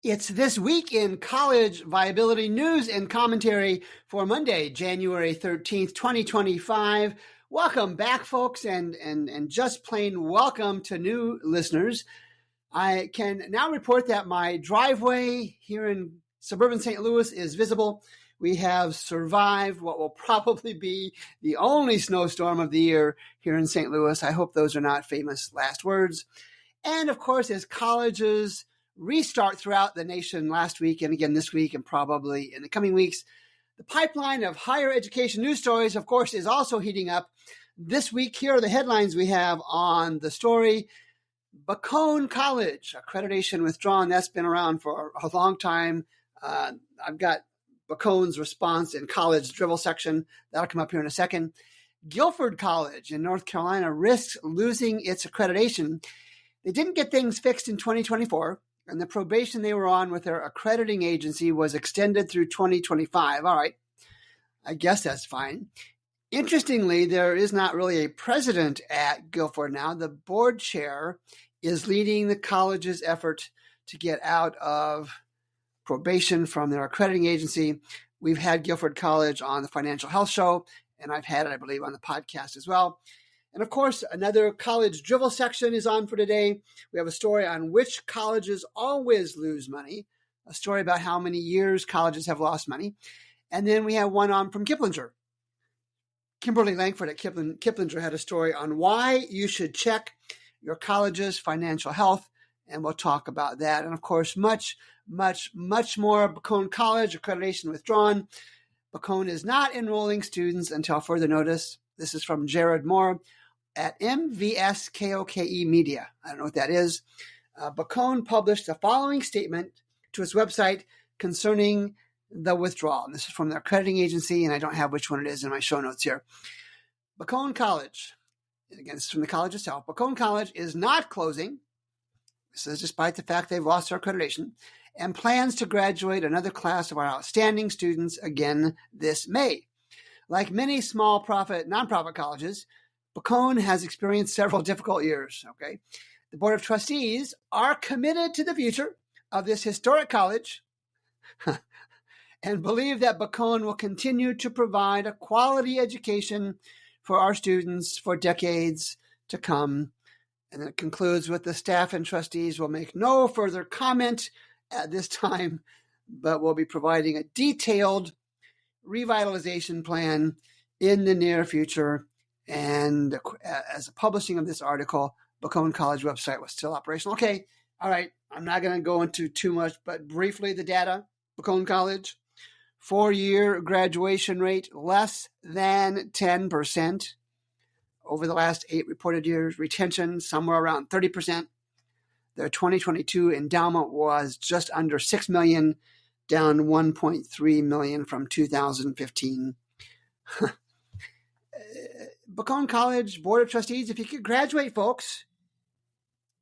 It's This Week in College Viability News and Commentary for Monday, January 13th, 2025. Welcome back, folks, and just plain welcome to new listeners. I can now report that my driveway here in suburban St. Louis is visible. We have survived what will probably be the only snowstorm of the year here in St. Louis. I hope those are not famous last words. And of course, as colleges restart throughout the nation last week and again this week and probably in the coming weeks, the pipeline of higher education news stories, of course, is also heating up. This week, here are the headlines we have on the story. Bacone College, accreditation withdrawn. That's been around for a long time. I've got Bacone's response in College Drivel section. That'll come up here in a second. Guilford College in North Carolina risks losing its accreditation. They didn't get things fixed in 2024, and the probation they were on with their accrediting agency was extended through 2025. All right, I guess that's fine. Interestingly, there is not really a president at Guilford now. The board chair is leading the college's effort to get out of probation from their accrediting agency. We've had Guilford College on the Financial Health Show, and I've had it, I believe, on the podcast as well. And of course, another College Drivel section is on for today. We have a story on which colleges always lose money, a story about how many years colleges have lost money. And then we have one on from Kiplinger. Kimberly Lankford at Kiplinger had a story on why you should check your college's financial health, and we'll talk about that. And of course, much more. Bacone College, accreditation withdrawn. Bacone is not enrolling students until further notice. This is from Jared Moore at MVSKOKE Media. I don't know what that is. Bacone published the following statement to its website concerning the withdrawal. And this is from the accrediting agency, and I don't have which one it is in my show notes here. Bacone College, again, this is from the college itself. Bacone College is not closing. This is despite the fact they've lost their accreditation, and plans to graduate another class of our outstanding students again this May. Like many small nonprofit colleges, Bacone has experienced several difficult years. Okay, the Board of Trustees are committed to the future of this historic college and believe that Bacone will continue to provide a quality education for our students for decades to come. And then it concludes with the staff and trustees will make no further comment at this time, but will be providing a detailed revitalization plan in the near future. And as a publishing of this article, Bacone College website was still operational. Okay, all right, I'm not going to go into too much, but briefly the data. Bacone College, 4-year graduation rate less than 10% over the last 8 reported years. Retention somewhere around 30%. Their 2022 endowment was just under $6 million, down $1.3 million from 2015. Bacone College Board of Trustees, if you could graduate folks,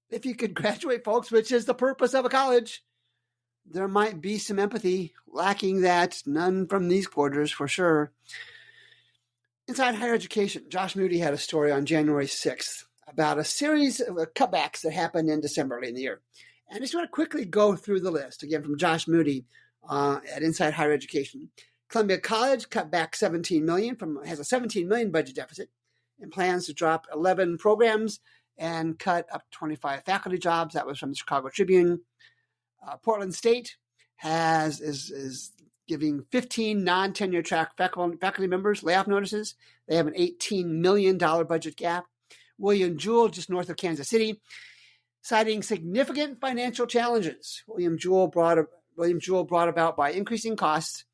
which is the purpose of a college, there might be some empathy. Lacking that, none from these quarters for sure. Inside higher education, Josh Moody had a story on January 6th about a series of cutbacks that happened in December early in the year. And I just want to quickly go through the list, again, from Josh Moody at Inside Higher Education. Columbia College cut back $17 million, has a $17 million budget deficit and plans to drop 11 programs and cut up 25 faculty jobs. That was from the Chicago Tribune. Portland State is giving 15 non-tenure track faculty members layoff notices. They have an $18 million budget gap. William Jewell, just north of Kansas City, citing significant financial challenges. William Jewell brought about by increasing costs.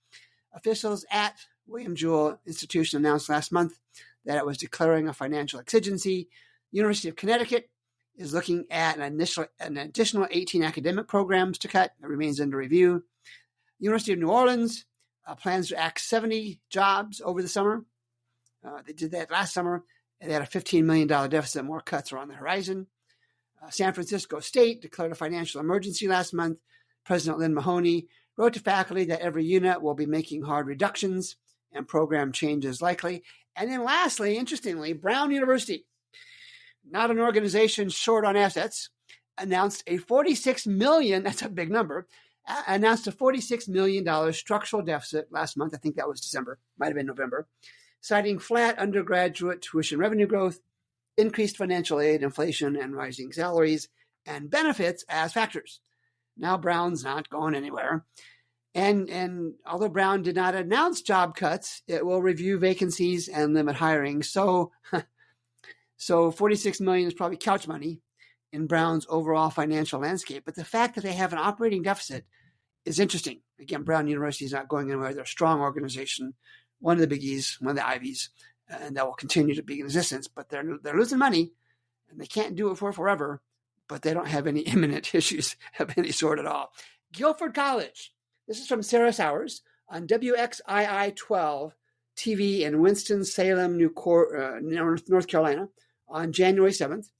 Officials at William Jewell Institution announced last month that it was declaring a financial exigency. University of Connecticut is looking at an additional 18 academic programs to cut. That remains under review. University of New Orleans plans to axe 70 jobs over the summer. They did that last summer, and they had a $15 million deficit. More cuts are on the horizon. San Francisco State declared a financial emergency last month. President Lynn Mahoney wrote to faculty that every unit will be making hard reductions and program changes likely. And then lastly, interestingly, Brown University, not an organization short on assets, announced a $46 million, that's a big number, announced a $46 million structural deficit last month. I think that was December, might have been November, citing flat undergraduate tuition revenue growth, increased financial aid, inflation, and rising salaries and benefits as factors. Now Brown's not going anywhere. And although Brown did not announce job cuts, it will review vacancies and limit hiring. So $46 million is probably couch money in Brown's overall financial landscape. But the fact that they have an operating deficit is interesting. Again, Brown University is not going anywhere. They're a strong organization, one of the biggies, one of the Ivies, and that will continue to be in existence. But they're losing money, and they can't do it for forever, but they don't have any imminent issues of any sort at all. Guilford College. This is from Sarah Sowers on WXII 12 TV in Winston-Salem, North Carolina on January 7th.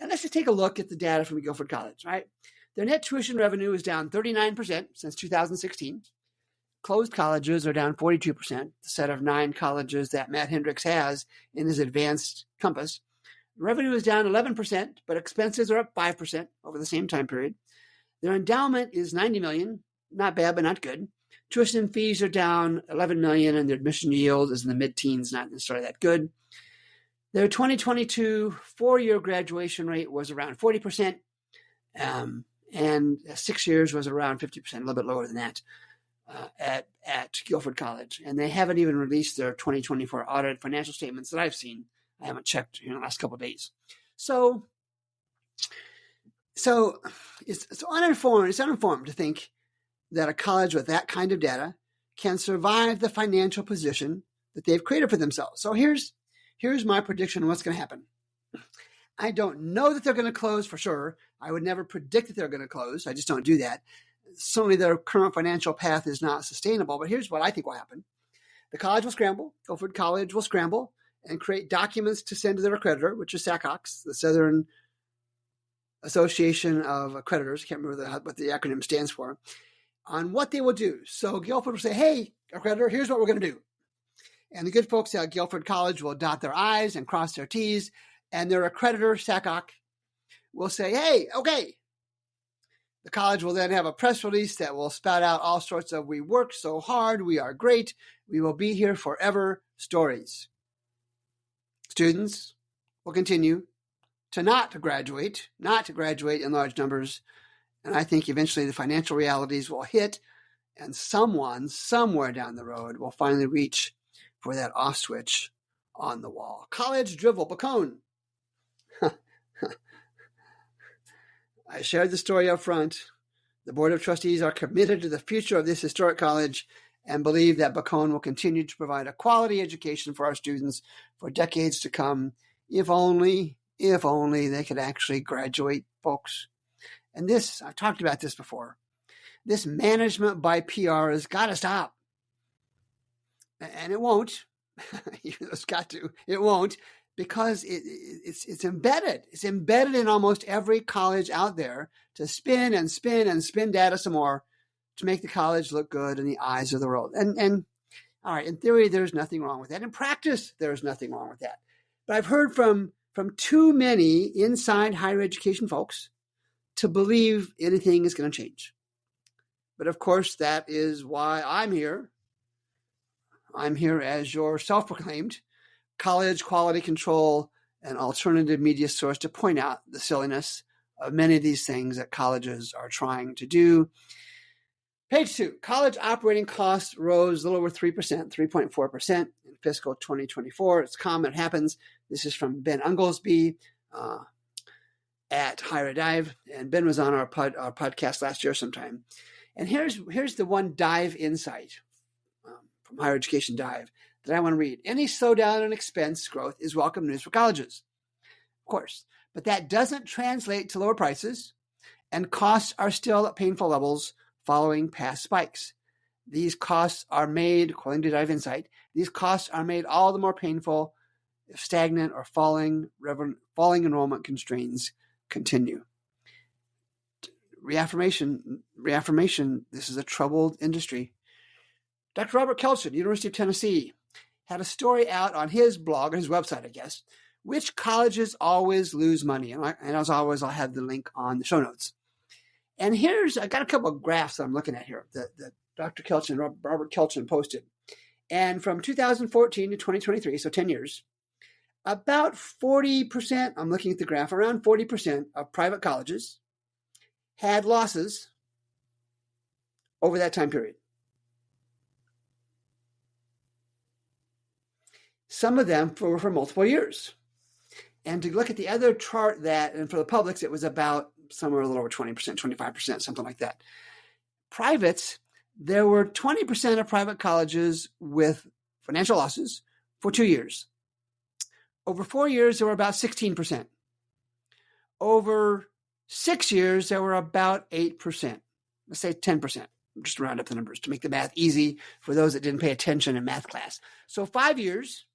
And let's just take a look at the data from Guilford College, right? Their net tuition revenue is down 39% since 2016. Closed colleges are down 42%, the set of 9 colleges that Matt Hendricks has in his advanced compass. Revenue is down 11%, but expenses are up 5% over the same time period. Their endowment is $90 million, not bad, but not good. Tuition and fees are down $11 million, and their admission yield is in the mid-teens, not necessarily that good. Their 2022 four-year graduation rate was around 40%, and 6 years was around 50%, a little bit lower than that at Guilford College. And they haven't even released their 2024 audited financial statements that I've seen. I haven't checked in the last couple of days. So it's uninformed. It's uninformed to think that a college with that kind of data can survive the financial position that they've created for themselves. So here's my prediction on what's going to happen. I don't know that they're going to close for sure. I would never predict that they're going to close. I just don't do that. Certainly their current financial path is not sustainable, but here's what I think will happen. The college will scramble. Guilford College will scramble and create documents to send to their accreditor, which is SACOX, the Southern Association of Accreditors. I can't remember what the acronym stands for, on what they will do. So Guilford will say, hey, accreditor, here's what we're going to do. And the good folks at Guilford College will dot their I's and cross their T's, and their accreditor, SACOC, will say, hey, okay. The college will then have a press release that will spout out all sorts of, we worked so hard, we are great, we will be here forever stories. Students will continue to not graduate in large numbers, and I think eventually the financial realities will hit, and someone, somewhere down the road, will finally reach for that off switch on the wall. College Drivel, Bacone. I shared the story up front. The Board of Trustees are committed to the future of this historic college and believe that Bacone will continue to provide a quality education for our students for decades to come. If only they could actually graduate, folks. And this, I've talked about this before, this management by PR has got to stop. And it won't. It's got to. It won't, because it's embedded. It's embedded in almost every college out there to spin and spin and spin data some more to make the college look good in the eyes of the world. And all right, in theory, there's nothing wrong with that. In practice, there's nothing wrong with that. But I've heard from too many inside higher education folks to believe anything is going to change. But of course, that is why I'm here. I'm here as your self-proclaimed college quality control and alternative media source to point out the silliness of many of these things that colleges are trying to do. Page 2, college operating costs rose a little over 3%, 3.4% in fiscal 2024. It's common, it happens. This is from Ben Unglesby at Higher Dive, and Ben was on our podcast last year sometime. And here's the one dive insight from Higher Education Dive that I want to read. Any slowdown in expense growth is welcome news for colleges, of course, but that doesn't translate to lower prices, and costs are still at painful levels following past spikes. These costs are made, according to Dive Insight, these costs are made all the more painful if stagnant or falling enrollment constraints continue. Reaffirmation, this is a troubled industry. Dr. Robert Kelchen, University of Tennessee, had a story out on his blog, or his website, I guess, which colleges always lose money. And as always, I'll have the link on the show notes. And I got a couple of graphs that I'm looking at here that Dr. Kelchin, Robert Kelchin posted. And from 2014 to 2023, so 10 years, about 40%, I'm looking at the graph, around 40% of private colleges had losses over that time period. Some of them were for multiple years. And to look at the other chart and for the publics, it was about somewhere a little over 20%, 25%, something like that. Privates, there were 20% of private colleges with financial losses for 2 years. Over 4 years, there were about 16%. Over 6 years, there were about 8%. Let's say 10%. Just round up the numbers to make the math easy for those that didn't pay attention in math class. So 5 years,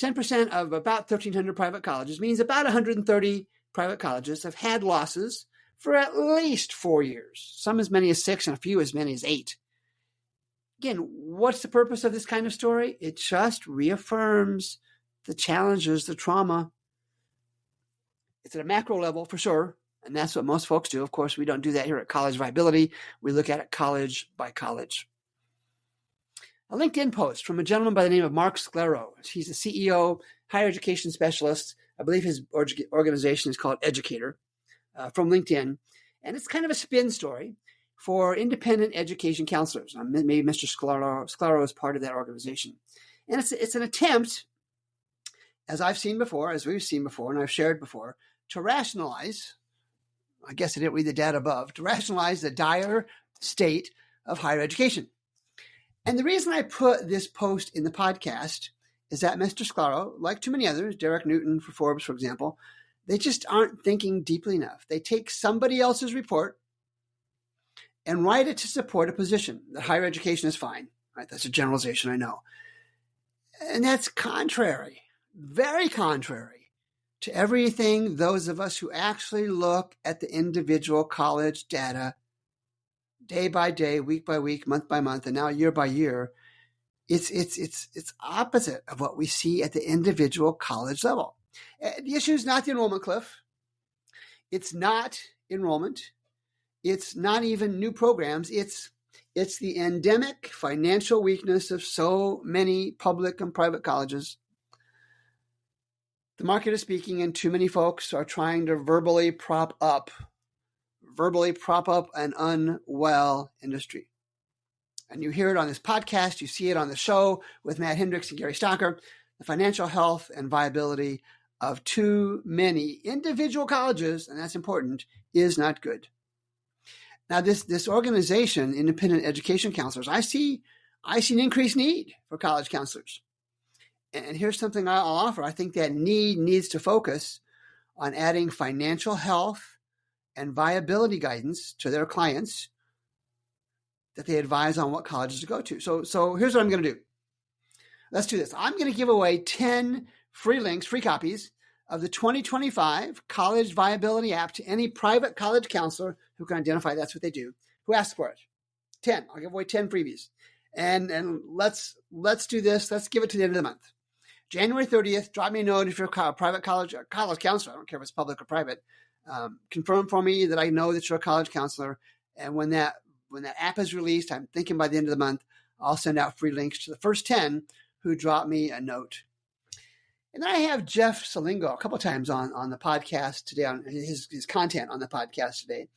10% of about 1,300 private colleges means about 130 private colleges have had losses for at least 4 years, some as many as 6 and a few as many as 8. Again, what's the purpose of this kind of story? It just reaffirms the challenges, the trauma. It's at a macro level for sure, and that's what most folks do. Of course, we don't do that here at College Viability. We look at it college by college. A LinkedIn post from a gentleman by the name of Mark Sclero. He's a CEO, higher education specialist. I believe his organization is called Educator, from LinkedIn. And it's kind of a spin story for independent education counselors. Maybe Mr. Sclero is part of that organization. And it's an attempt, as we've seen before, and I've shared before, to rationalize, I guess I didn't read the data above, to rationalize the dire state of higher education. And the reason I put this post in the podcast is that Mr. Sclero, like too many others, Derek Newton for Forbes, for example, they just aren't thinking deeply enough. They take somebody else's report and write it to support a position that higher education is fine. Right? That's a generalization, I know. And that's contrary, very contrary to everything those of us who actually look at the individual college data day by day, week by week, month by month, and now year by year, it's opposite of what we see at the individual college level. The issue is not the enrollment cliff. It's not enrollment. It's not even new programs. It's the endemic financial weakness of so many public and private colleges. The market is speaking, and too many folks are trying to verbally prop up an unwell industry. And you hear it on this podcast, you see it on the show with Matt Hendricks and Gary Stocker, the financial health and viability of too many individual colleges, and that's important, is not good. Now, this organization, Independent Education Counselors, I see an increased need for college counselors. And here's something I'll offer. I think that need needs to focus on adding financial health and viability guidance to their clients that they advise on what colleges to go to. So here's what I'm going to do. Let's do this. I'm going to give away 10 free links, free copies of the 2025 College Viability app to any private college counselor who can identify that's what they do, who asks for it. 10. I'll give away 10 freebies. And let's do this. Let's give it to the end of the month. January 30th, drop me a note if you're a private college counselor. I don't care if it's public or private. Confirm for me that I know that you're a college counselor. And when that app is released, I'm thinking by the end of the month, I'll send out free links to the first 10 who drop me a note. And then I have Jeff Salingo a couple of times on the podcast today, on his content on the podcast today.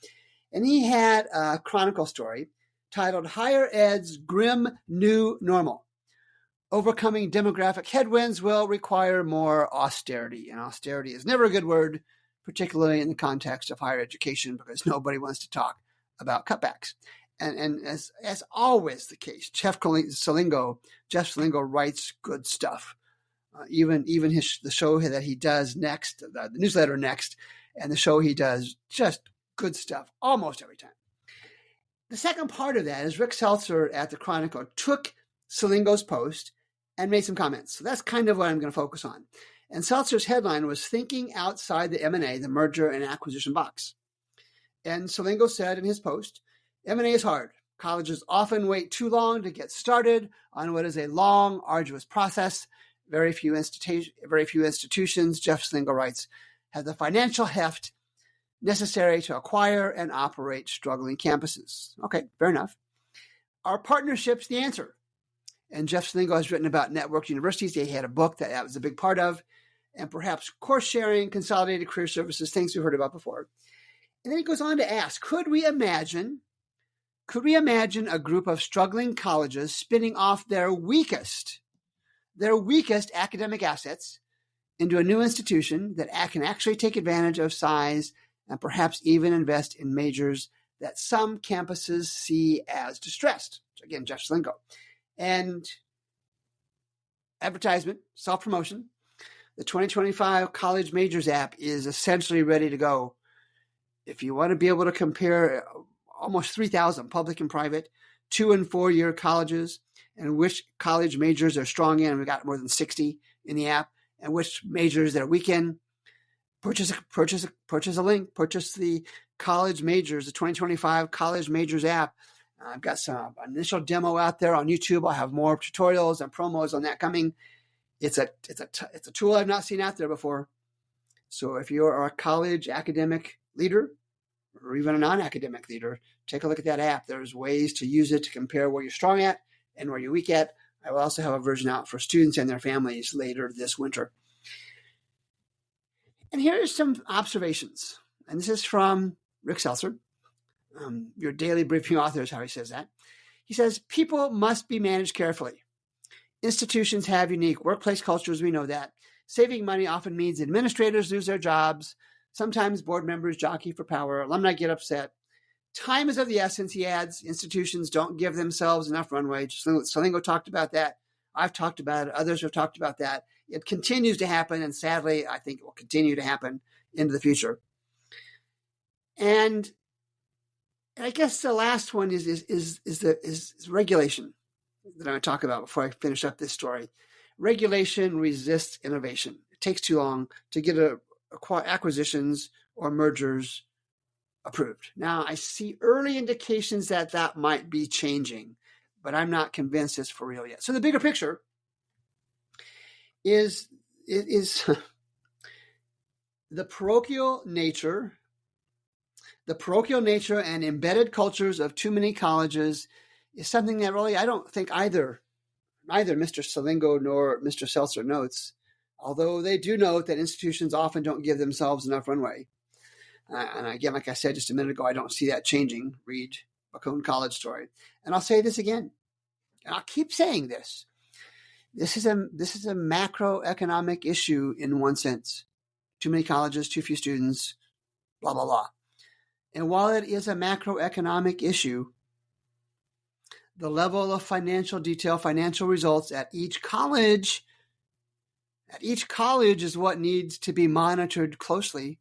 And he had a chronicle story titled Higher Ed's Grim New Normal. Overcoming demographic headwinds will require more austerity. And austerity is never a good word, particularly in the context of higher education, because nobody wants to talk about cutbacks. And as always the case, Jeff Salingo writes good stuff. Even the show that he does next, the newsletter next, and the show he does, just good stuff almost every time. The second part of that is Rick Seltzer at the Chronicle took Salingo's post and made some comments. So that's kind of what I'm going to focus on. And Seltzer's headline was Thinking Outside the M&A, the Merger and Acquisition Box. And Salingo said in his post, M&A is hard. Colleges often wait too long to get started on what is a long, arduous process. Very few institutions, Jeff Salingo writes, have the financial heft necessary to acquire and operate struggling campuses. Okay, fair enough. Are partnerships the answer? And Jeff Salingo has written about networked universities. He had a book that was a big part of, and perhaps course sharing, consolidated career services, things we've heard about before. And then he goes on to ask, could we imagine a group of struggling colleges spinning off their weakest academic assets into a new institution that can actually take advantage of size and perhaps even invest in majors that some campuses see as distressed? So again, Jeff Salingo. And advertisement, self-promotion, the 2025 College Majors app is essentially ready to go. If you want to be able to compare almost 3,000 public and private, 2- and 4-year colleges, and which college majors are strong in, and we've got more than 60 in the app, and which majors that are weak in, purchase a link, purchase the College Majors, the 2025 College Majors app. I've got some initial demo out there on YouTube. I'll have more tutorials and promos on that coming. It's a tool I've not seen out there before. So if you're a college academic leader or even a non-academic leader, take a look at that app. There's ways to use it to compare where you're strong at and where you're weak at. I will also have a version out for students and their families later this winter. And here are some observations. And this is from Rick Seltzer. Your daily briefing author is how he says that. He says, people must be managed carefully. Institutions have unique workplace cultures, we know that. Saving money often means administrators lose their jobs. Sometimes board members jockey for power. Alumni get upset. Time is of the essence, he adds. Institutions don't give themselves enough runway. Salingo talked about that. I've talked about it. Others have talked about that. It continues to happen, and sadly, I think it will continue to happen into the future. And I guess the last one is regulation that I'm going to talk about before I finish up this story. Regulation resists innovation. It takes too long to get acquisitions or mergers approved. Now, I see early indications that might be changing, but I'm not convinced it's for real yet. So the bigger picture is the parochial nature and embedded cultures of too many colleges is something that really I don't think either Mr. Salingo nor Mr. Seltzer notes, although they do note that institutions often don't give themselves enough runway. And again, like I said just a minute ago, I don't see that changing. Read Bacone College story. And I'll say this again, and I'll keep saying this. This is a macroeconomic issue in one sense. Too many colleges, too few students, blah, blah, blah. And while it is a macroeconomic issue, the level of financial detail, financial results at each college is what needs to be monitored closely.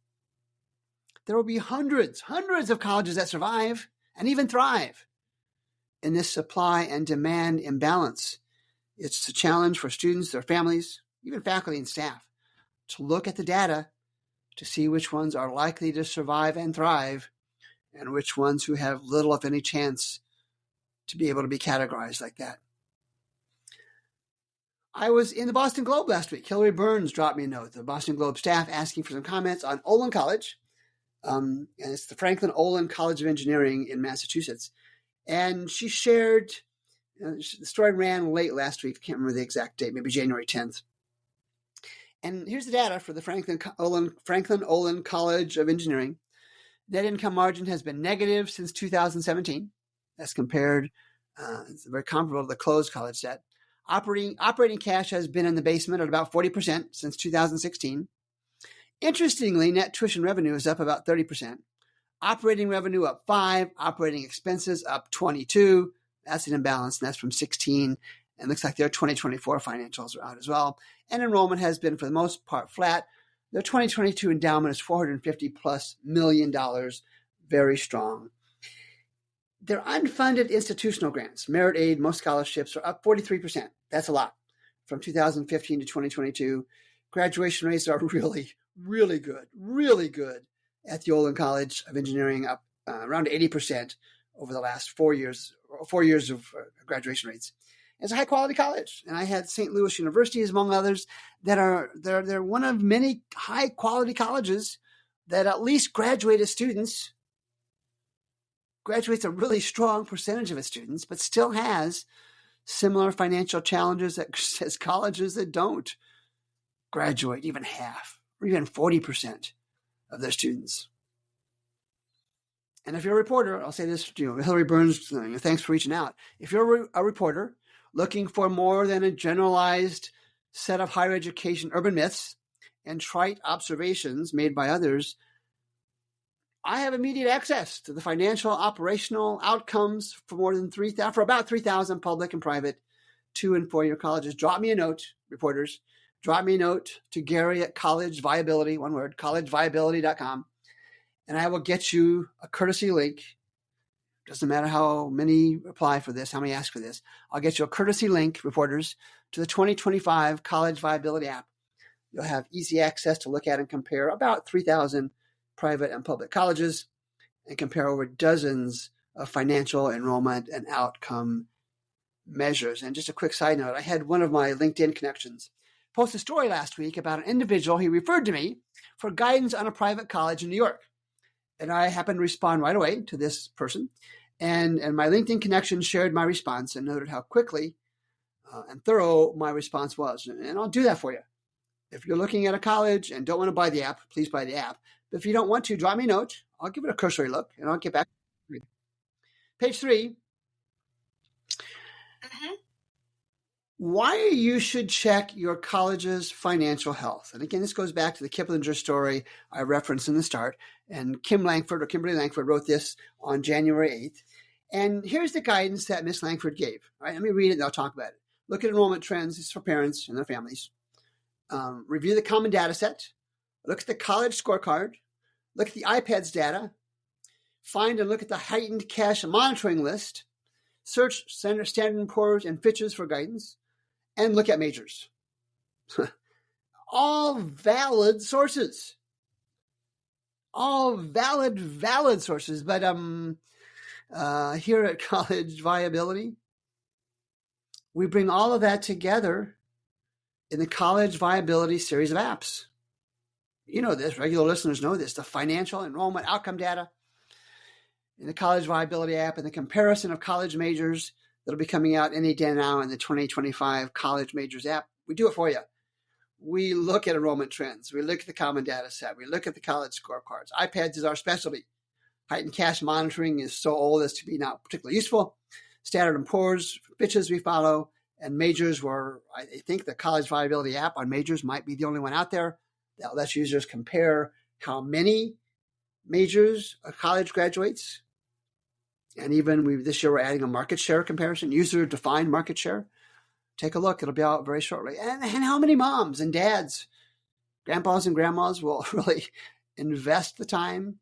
There will be hundreds of colleges that survive and even thrive in this supply and demand imbalance. It's a challenge for students, their families, even faculty and staff to look at the data to see which ones are likely to survive and thrive and which ones who have little, if any, chance to be able to be categorized like that. I was in the Boston Globe last week. Hillary Burns dropped me a note, the Boston Globe staff, asking for some comments on Olin College. And it's the Franklin Olin College of Engineering in Massachusetts. And she shared, the story ran late last week. I can't remember the exact date, maybe January 10th. And here's the data for the Franklin Olin College of Engineering. Net income margin has been negative since 2017. That's compared, it's very comparable to the closed college debt. Operating cash has been in the basement at about 40% since 2016. Interestingly, net tuition revenue is up about 30%. Operating revenue up 5%, operating expenses up 22%. That's an imbalance, and that's from 16. And looks like their 2024 financials are out as well. And enrollment has been, for the most part, flat. Their 2022 endowment is $450+ million, very strong. Their unfunded institutional grants, merit aid, most scholarships are up 43%. That's a lot from 2015 to 2022. Graduation rates are really, really good at the Olin College of Engineering, up around 80% over the last 4 years of graduation rates. It's a high quality college, and I had St. Louis University, among others, they're one of many high quality colleges, that at least graduates a really strong percentage of its students, but still has similar financial challenges as colleges that don't graduate even half or even 40% of their students. And if you're a reporter, I'll say this, Hillary Burns, thanks for reaching out. If you're a reporter looking for more than a generalized set of higher education urban myths and trite observations made by others, I have immediate access to the financial operational outcomes for about 3,000 public and private 2- and 4-year colleges. Drop me a note, reporters. Drop me a note to Gary at College Viability, one word, collegeviability.com, and I will get you a courtesy link. Doesn't matter how many apply for this, how many ask for this. I'll get you a courtesy link, reporters, to the 2025 College Viability app. You'll have easy access to look at and compare about 3,000 private and public colleges and compare over dozens of financial enrollment and outcome measures. And just a quick side note, I had one of my LinkedIn connections post a story last week about an individual he referred to me for guidance on a private college in New York. And I happened to respond right away to this person. And my LinkedIn connection shared my response and noted how quickly and thorough my response was. And I'll do that for you. If you're looking at a college and don't want to buy the app, please buy the app. But if you don't want to, drop me a note. I'll give it a cursory look and I'll get back. Page 3. Why you should check your college's financial health. And again, this goes back to the Kiplinger story I referenced in the start. And Kimberly Lankford wrote this on January 8th. And here's the guidance that Miss Lankford gave. All right, let me read it and I'll talk about it. Look at enrollment trends. It's for parents and their families. Review the common data set. Look at the college scorecard. Look at the iPads data. Find and look at the heightened cash monitoring list. Search Standard & Poor's and Fitch's for guidance. And look at majors. All valid sources. All valid sources. But here at College Viability, we bring all of that together in the College Viability series of apps. You know this, regular listeners know this, the financial enrollment outcome data in the College Viability app and the comparison of college majors that'll be coming out any day now in the 2025 College Majors app. We do it for you. We look at enrollment trends. We look at the common data set. We look at the college scorecards. iPads is our specialty. Heightened cash monitoring is so old as to be not particularly useful. Standard & Poor's, Fitch's we follow, and majors were, I think the College Viability app on majors might be the only one out there that lets users compare how many majors a college graduates. And even this year we're adding a market share comparison, user-defined market share. Take a look. It'll be out very shortly. And how many moms and dads, grandpas and grandmas will really invest the time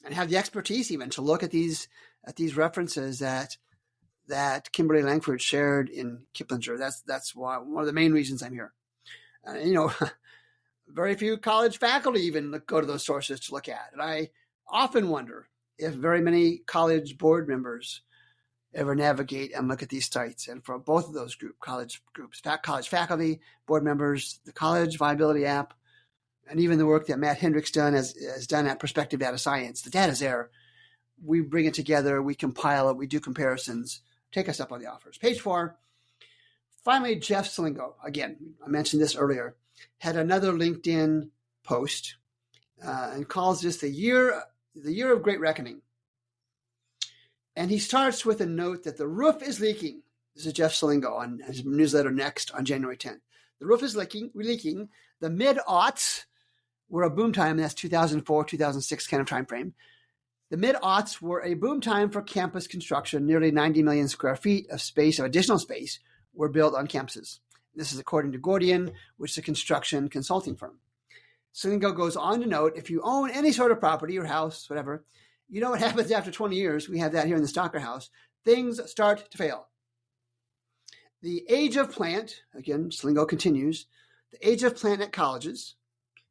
and have the expertise even to look at these references that Kimberly Lankford shared in Kiplinger. That's why one of the main reasons I'm here. Very few college faculty even go to those sources to look at. And I often wonder if very many college board members ever navigate and look at these sites. And for both of those college groups, college faculty, board members, the College Viability app, and even the work that Matt Hendricks has done at Perspective Data Science, the data's there. We bring it together, we compile it, we do comparisons. Take us up on the offers. Page 4. Finally, Jeff Slingo, again, I mentioned this earlier, had another LinkedIn post and calls this the year of great reckoning. And he starts with a note that the roof is leaking. This is Jeff Slingo on his newsletter Next on January 10th. The roof is leaking. The mid-aughts were a boom time. That's 2004, 2006 kind of time frame. The mid-aughts were a boom time for campus construction. Nearly 90 million square feet of additional space, were built on campuses. This is according to Gordian, which is a construction consulting firm. Slingo goes on to note, if you own any sort of property or house, whatever, you know what happens after 20 years. We have that here in the Stalker House. Things start to fail. The age of plant, again, Slingo continues, the age of plant at colleges,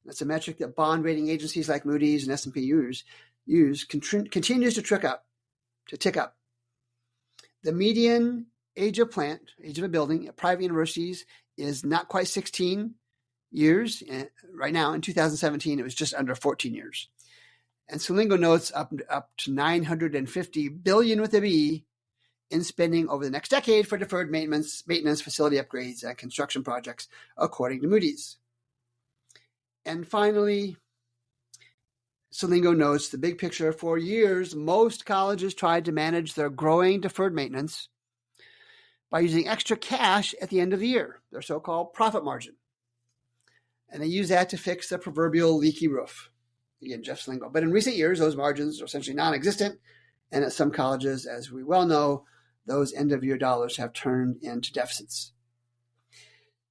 that's a metric that bond rating agencies like Moody's and S&P use continues to tick up. The median age of a building at private universities is not quite 16 years. Right now, in 2017, it was just under 14 years. And Sligo notes up to $950 billion with a B in spending over the next decade for deferred maintenance, facility upgrades, and construction projects, according to Moody's. And finally, Sligo notes the big picture. For years, most colleges tried to manage their growing deferred maintenance by using extra cash at the end of the year, their so-called profit margin. And they use that to fix the proverbial leaky roof. Again, Jeff Sligo. But in recent years, those margins are essentially non-existent. And at some colleges, as we well know, those end-of-year dollars have turned into deficits.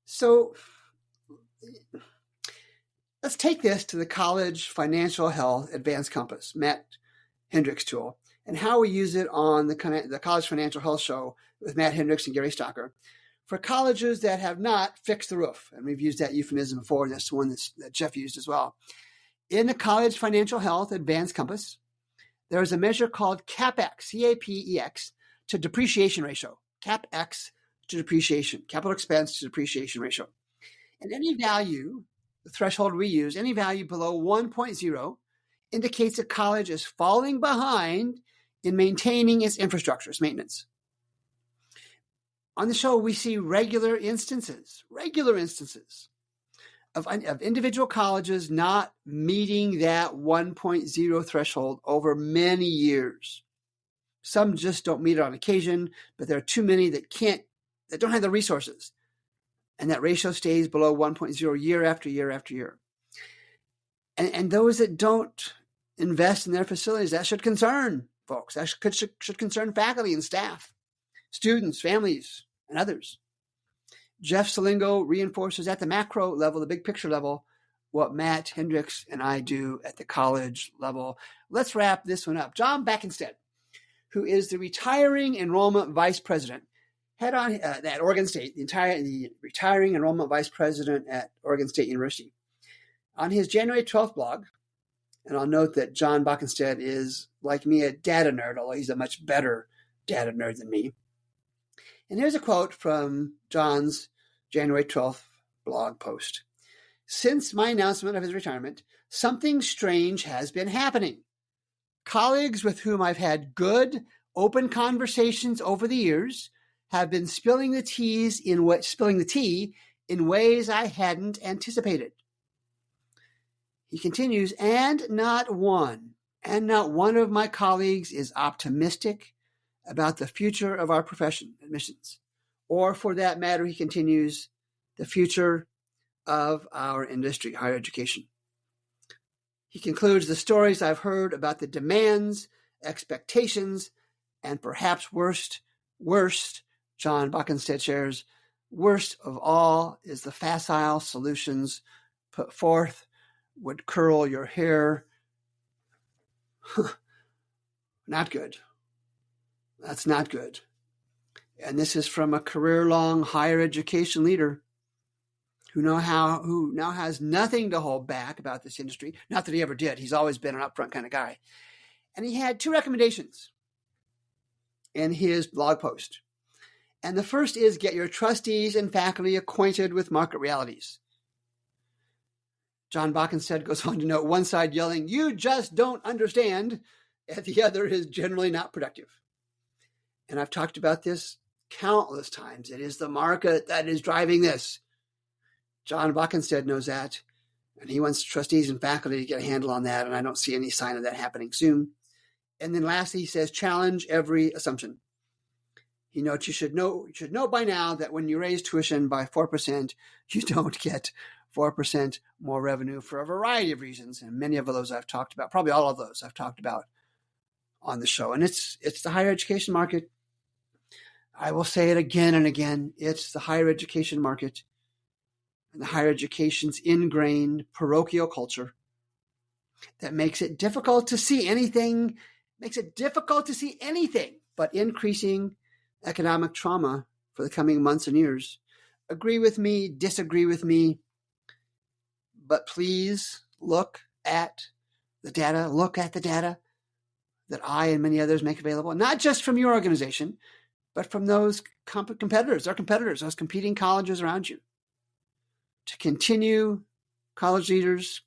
So let's take this to the College Financial Health Advanced Compass, Matt Hendricks tool, and how we use it on the College Financial Health Show with Matt Hendricks and Gary Stocker for colleges that have not fixed the roof. And we've used that euphemism before, and that's the one that Jeff used as well. In the College Financial Health Advanced Compass, there is a measure called CAPEX, C-A-P-E-X, to depreciation ratio. CAPEX to depreciation, capital expense to depreciation ratio. And any value, the threshold we use, any value below 1.0 indicates a college is falling behind in maintaining its infrastructure, its maintenance. On the show, we see regular instances of individual colleges not meeting that 1.0 threshold over many years. Some just don't meet it on occasion, but there are too many that don't have the resources. And that ratio stays below 1.0 year after year after year. And those that don't invest in their facilities, that should concern folks. That should concern faculty and staff, students, families, and others. Jeff Sligo reinforces at the macro level, the big picture level, what Matt Hendricks and I do at the college level. Let's wrap this one up. John Backenstead, who is the retiring enrollment vice president, head on at Oregon State, the retiring enrollment vice president at Oregon State University. On his January 12th blog, and I'll note that John Backenstead is, like me, a data nerd, although he's a much better data nerd than me. And here's a quote from John's January 12th blog post. Since my announcement of his retirement, something strange has been happening. Colleagues with whom I've had good, open conversations over the years have been spilling the tea in ways I hadn't anticipated. He continues, and not one of my colleagues is optimistic about the future of our profession, admissions, or for that matter, he continues, the future of our industry, higher education. He concludes, the stories I've heard about the demands, expectations, and perhaps worst, John Backenstead shares, worst of all is the facile solutions put forth would curl your hair. Not good. That's not good. And this is from a career-long higher education leader who now has nothing to hold back about this industry. Not that he ever did. He's always been an upfront kind of guy. And he had two recommendations in his blog post. And the first is get your trustees and faculty acquainted with market realities. John Backenstead goes on to note one side yelling, "You just don't understand," and the other is generally not productive. And I've talked about this countless times. It is the market that is driving this. John Backenstead knows that, and he wants trustees and faculty to get a handle on that, and I don't see any sign of that happening soon. And then lastly, he says, challenge every assumption. He notes you should know by now that when you raise tuition by 4%, you don't get 4% more revenue for a variety of reasons, and many of those I've talked about, probably all of those I've talked about on the show. And it's the higher education market. I will say it again and again. It's the higher education market and the higher education's ingrained parochial culture that makes it difficult to see anything but increasing economic trauma for the coming months and years. Agree with me, disagree with me, but please look at the data that I and many others make available, not just from your organization, but from those competitors, those competing colleges around you. To continue college leaders,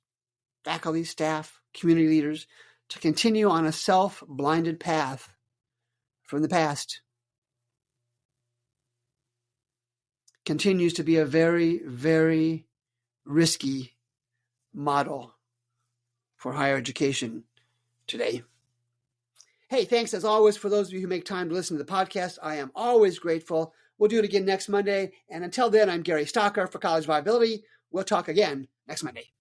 faculty, staff, community leaders to continue on a self-blinded path from the past continues to be a very, very risky model for higher education today. Hey, thanks as always for those of you who make time to listen to the podcast. I am always grateful. We'll do it again next Monday. And until then, I'm Gary Stocker for College Viability. We'll talk again next Monday.